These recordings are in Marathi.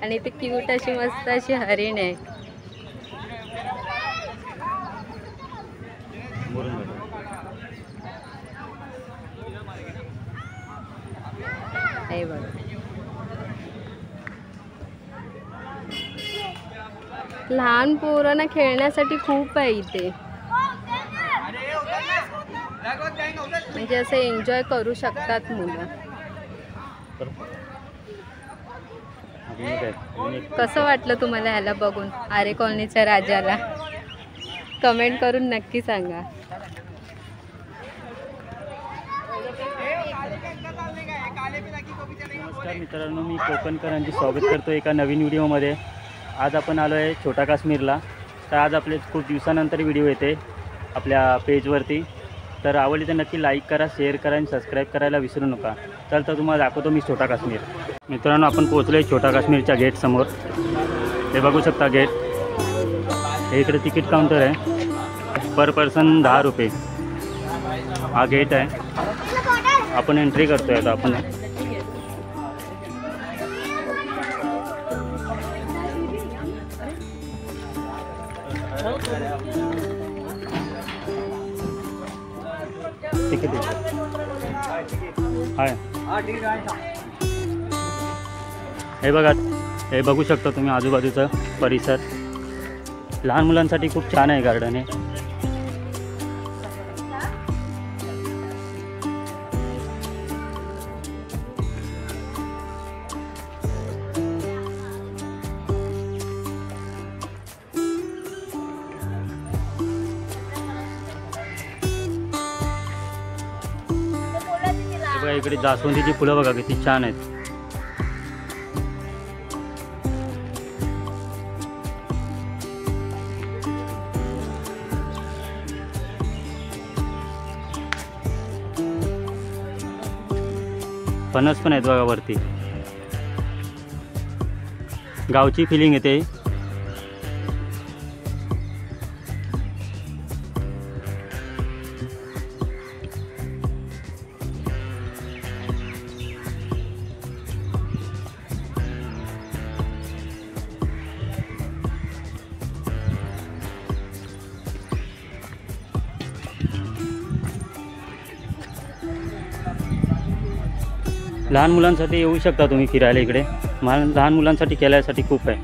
आणि ते क्यूट अशी मस्त अशी हरिण आहे. लहान पोरांना खेळण्यासाठी खूप आहे इथे, म्हणजे असं एन्जॉय करू शकतात मुलं. कसं वाटलं तुम्हाला ह्याला बघून, आरे कॉलनीच्या राजाला? कमेंट करून नक्की सांगा. नमस्कार मित्रांनो, मी कोकणकरांचे स्वागत करतो एका नवीन व्हिडिओमध्ये. आज आपण आलो आहे छोटा काश्मीरला. तर आज आपले खूप दिवसानंतर व्हिडिओ येते आपल्या पेजवरती. तर आवडली तर नक्की लाईक करा, शेअर करा आणि सबस्क्राईब करायला विसरू नका. तर तुम्हाला दाखवतो मी छोटा काश्मीर. मित्रांनो, आपण पोहोचलो आहे छोटा काश्मीरच्या गेटसमोर. हे बघू शकता गेट. हे इकडे तिकीट काउंटर आहे, पर पर्सन 10 रुपये हा गेट आहे. आपण एंट्री करतो आहे आता. आपण तिकीट आहे. हे बघा, हे बघू शकता तुम्ही आजूबाजूचा परिसर. लहान मुलांसाठी खूप छान आहे गार्डन हे. बघा इकडे जास्वंदीची फुलं बघा किती छान आहेत. फणस पण आहेत बघा वरती. गावची फिलिंग येते. लहान मुलांसाठी येऊ शकता तुम्ही फिरायला इकडे. लहान मुलांसाठी खेळायसाठी खूप आहे.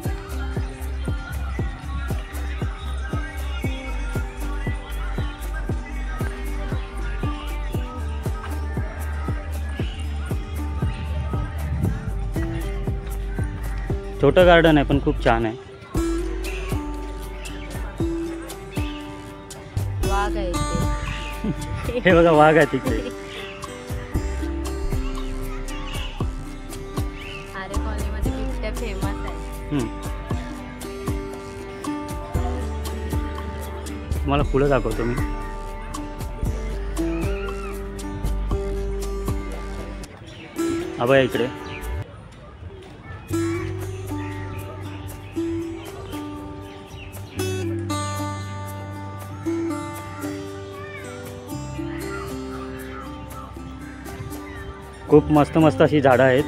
छोटं गार्डन आहे पण खूप छान आहे. वाघ आहे इथे. हे बघा वाघ आहे तिकडे. आरे कॉलनीमध्ये बिबट्या फेमस आहे. तुम्हाला पुढे दाखवतो मी. बघा इकडे खूप मस्त मस्त अशी झाडं आहेत.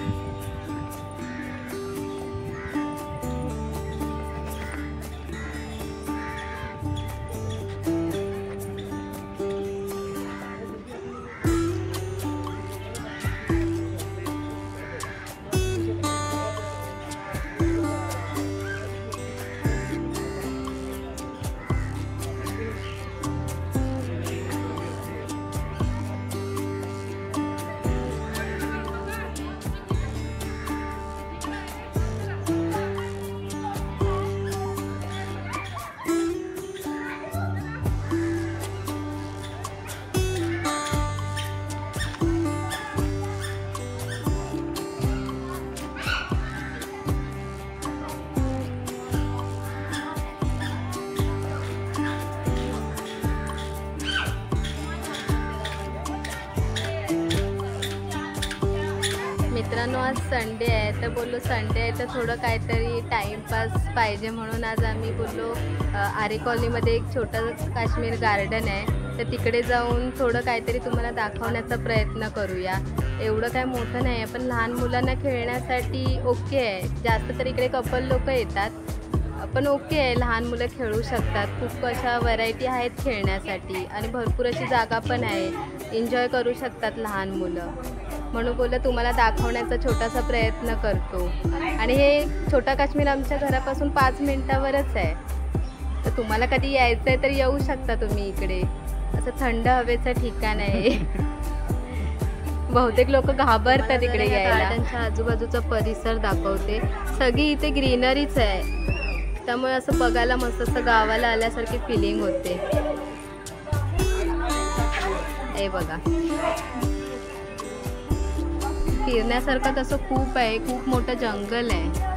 मित्रांनो, आज संडे आहे तर बोललो संडे आहे तर थोडं काहीतरी टाईमपास पाहिजे म्हणून आज आम्ही बोललो आरे कॉलनीमध्ये एक छोटं काश्मीर गार्डन आहे तर तिकडे जाऊन थोडं काहीतरी तुम्हाला दाखवण्याचा प्रयत्न करूया. एवढं काय मोठं नाही आहे, पण लहान मुलांना खेळण्यासाठी ओके आहे. जास्त तर इकडे कपल लोक येतात, पण ओके आहे, लहान मुलं खेळू शकतात. खूप अशा व्हरायटी आहेत खेळण्यासाठी आणि भरपूर अशी जागा पण आहे, एन्जॉय करू शकतात लहान मुलं. म्हणून बोललं तुम्हाला दाखवण्याचा छोटासा प्रयत्न करतो. आणि हे छोटा काश्मीर आमच्या घरापासून 5 मिनिटावरच आहे. तर तुम्हाला कधी यायचं आहे तर येऊ शकता तुम्ही इकडे. असं थंड हवेचं ठिकाण आहे. बहुतेक लोक घाबरतात इकडे यायला. गार्डनच्या आजूबाजूचा परिसर दाखवते. सगळी इथे ग्रीनरीच आहे, त्यामुळे असं बघायला मस्त असं गावाला आल्यासारखी फिलिंग होते. हे बघा, फिरण्यासारखं तसं खूप आहे, खूप मोठं जंगल आहे.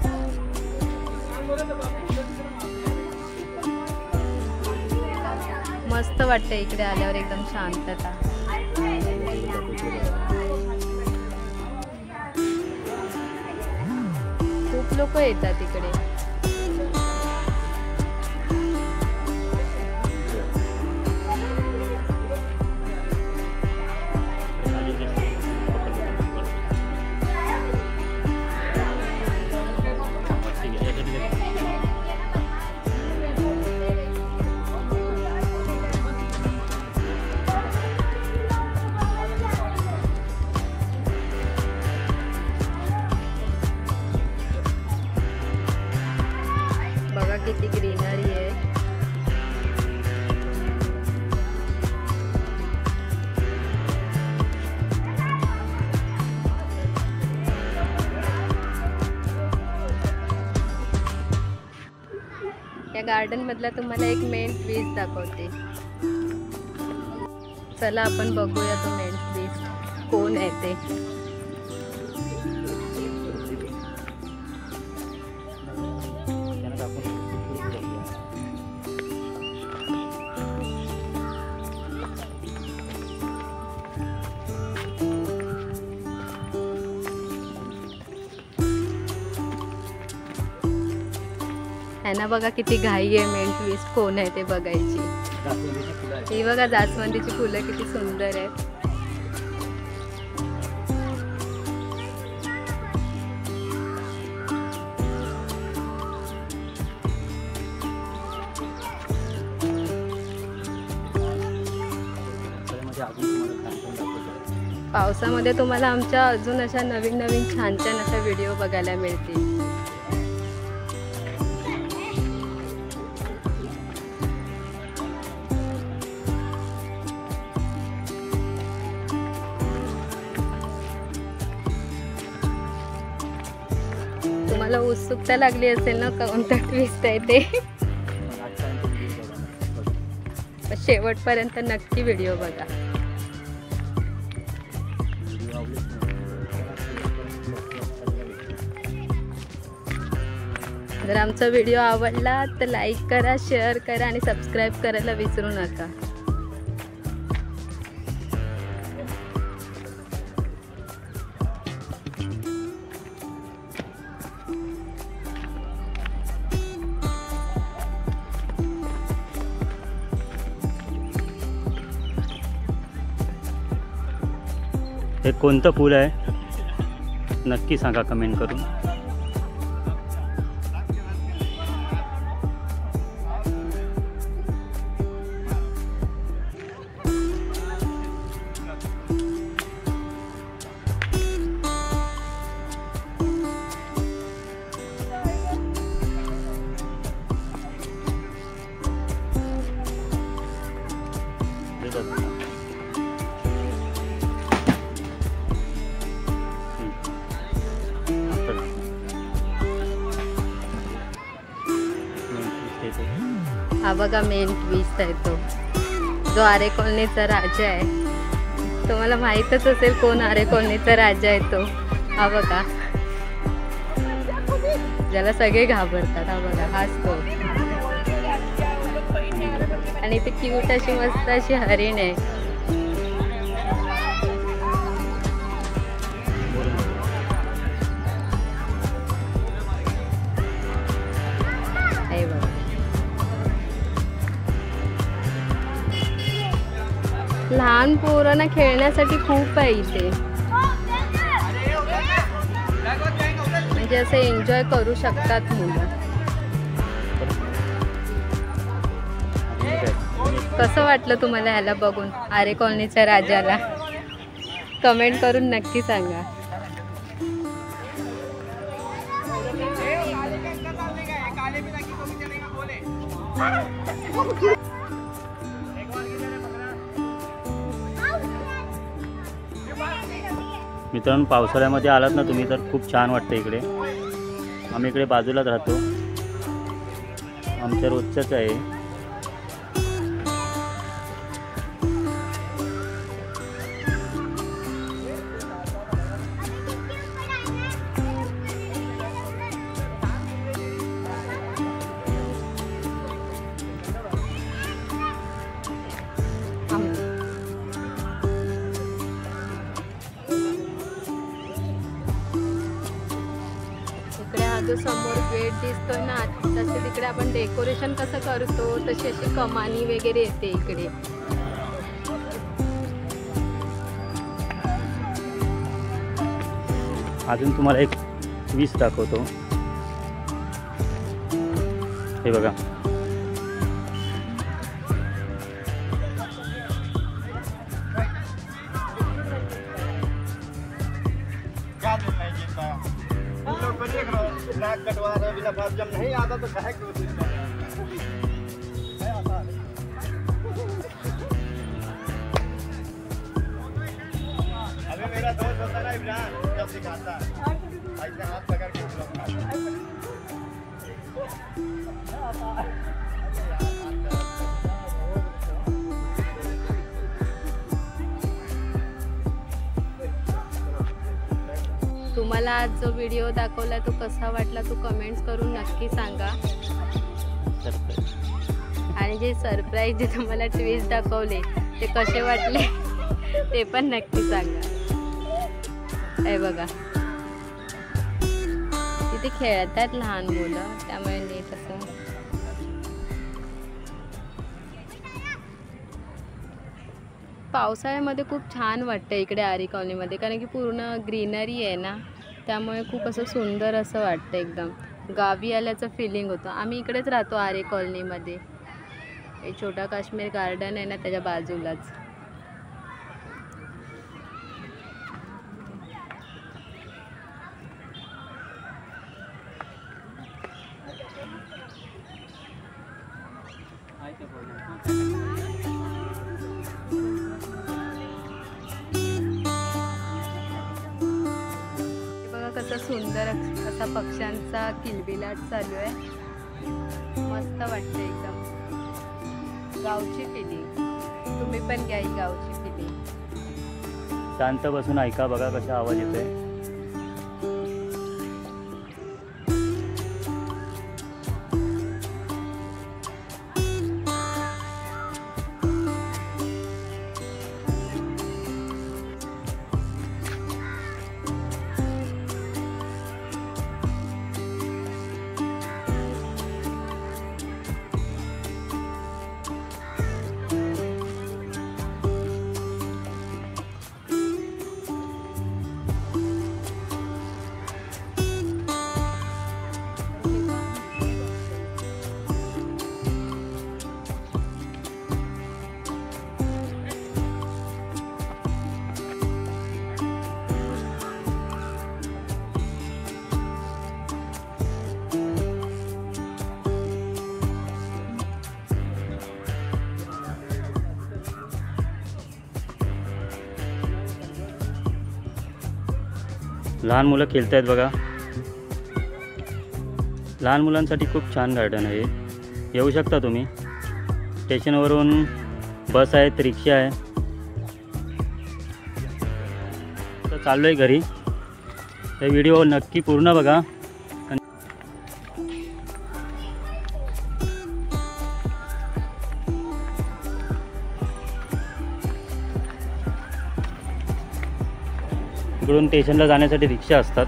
मस्त वाटतं इकडे आल्यावर, एकदम शांतता. खूप लोक येतात इकडे. बघा किती ग्रीनरी आहे. या गार्डन मधला तुम्हाला एक मेन ट्रीज दाखवते. चला आपण बघूया तो मेन ट्रीज कोण आहे ते. ह्यांना बघा किती घाई आहे मेन ट्विस्ट कोण आहे ते बघायची. ही बघा जास्वंदीची फुलं किती सुंदर आहेत. पावसामध्ये तुम्हाला आमच्या अजून अशा नवीन नवीन छान छान अशा व्हिडिओ बघायला मिळतील. तुम्हाला उत्सुकता लागली असेल ना कोणता ट्विस्ट आहे ते, शेवटपर्यंत नक्की व्हिडिओ बघा. जर आमचा व्हिडिओ आवडला तर लाईक करा, शेअर करा आणि सबस्क्राईब करायला विसरू नका. हे कोणतं फूल आहे नक्की सांगा कमेंट करून. हा बघा मेन ट्विस्ट आहे तो, जो आरे कॉलनीचा राजा आहे. तुम्हाला माहीतच असेल कोण आरे कॉलनीचा राजा आहे तो. हा बघा, ज्याला सगळे घाबरतात. हा बघा, हाच तो. आणि ती क्यूट अशी मस्त अशी हरिण आहे. लहान पोरांना खेळण्यासाठी खूप आहे इथे, म्हणजे असं एन्जॉय करू शकतात मुलं. कसं वाटलं तुम्हाला ह्याला बघून, आरे कॉलनीच्या राजाला? कमेंट करून नक्की सांगा. मित्रांनो, पावसाळ्यामध्ये आलात ना तुम्ही तर खूप छान वाटतं इकडे. आम्ही इकडे बाजूलाच राहतो, आमच्या रोजच्याच आहे. इकडे हा जो समोर गेट दिसतोय ना, तसे तिकडे आपण डेकोरेशन कसं करतो तशी अशी कमानी वगैरे येते इकडे. अजून तुम्हाला एक ट्विस्ट दाखवतो, हे बघा. नाक कटवा रहा बिना बात, जब नहीं आता तो कहे क्यों अभी मेरा दोस्त होता ना इमरान, जब सिखाता ऐसे हाथ पकड़ के तुम्हाला आज जो व्हिडिओ दाखवला तो कसा वाटला तो कमेंट्स करून नक्की सांगा. आणि जे सरप्राईज जे तुम्हाला ट्विस्ट दाखवले ते कसे वाटले ते पण नक्की सांगा. हे बघा, तिथे खेळतात लहान मुलं, त्यामुळे नीट असं पावसाळ्यामध्ये खूप छान वाटतं इकडे आरे कॉलनीमध्ये, कारण की पूर्ण ग्रीनरी आहे ना, त्यामुळे खूप असं सुंदर असं वाटतं, एकदम गावी आल्याचं फिलिंग होतं. आम्ही इकडेच राहतो आरे कॉलनीमध्ये. हे छोटा काश्मीर गार्डन आहे ना, त्याच्या बाजूलाच. कसं सुंदर असा पक्ष्यांचा किलबिलाट चालू आहे, मस्त वाटते एकदम. गावची फिलिंग, तुम्ही पण घ्या ही गावची फिलिंग. शांत बसून ऐका, बघा कसा आवाज येतोय. लहान मुलं खेळत आहेत बघा. लहान मुलांसाठी खूप छान गार्डन आहे. येऊ शकता तुम्ही. स्टेशनवरून बस आहेत, रिक्षा आहे. तर चाललो आहे घरी. तर व्हिडिओ नक्की पूर्ण बघा. इकडून स्टेशनला जाण्यासाठी रिक्षा असतात,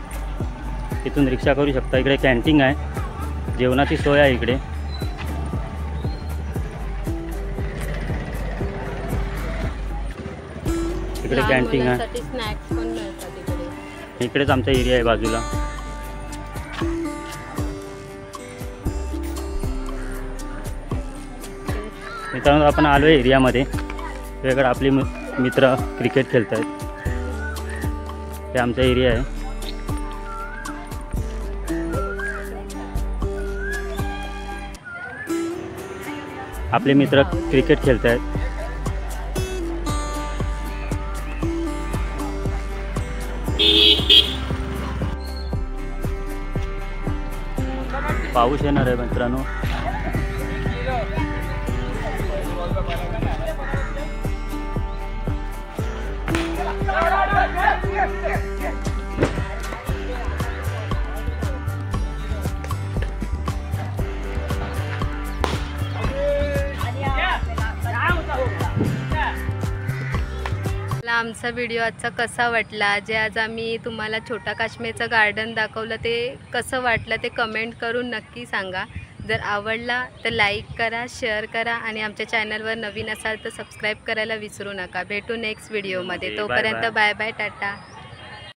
तिथून रिक्षा करू शकता. इकडे कॅन्टीन आहे, जेवणाची सोय आहे इकडे. तिकडे लहान कॅन्टीन आहे. मुलांसाठी स्नॅक्स पण मिळतात इकडे. इकडेच आमचा एरिया आहे बाजूला. मित्रांनो आपण आलो आहे एरियामध्ये. वेगळं आपले मित्र क्रिकेट खेळत आहेत. हे आमचा एरिया आहे. आपले मित्र क्रिकेट खेळत आहेत. पाऊस येणार आहे मित्रांनो. आमचा व्हिडिओ आजचा कसा वाटला, जे आज आम्ही तुम्हाला छोटा काश्मीरचं गार्डन दाखवलं ते कसं वाटलं ते कमेंट करून नक्की सांगा. जर आवडला तर लाईक करा, शेअर करा आणि आमच्या चॅनलवर नवीन असाल तर सबस्क्राईब करायला विसरू नका. भेटू नेक्स्ट व्हिडिओमध्ये. तोपर्यंत बाय बाय, टाटा.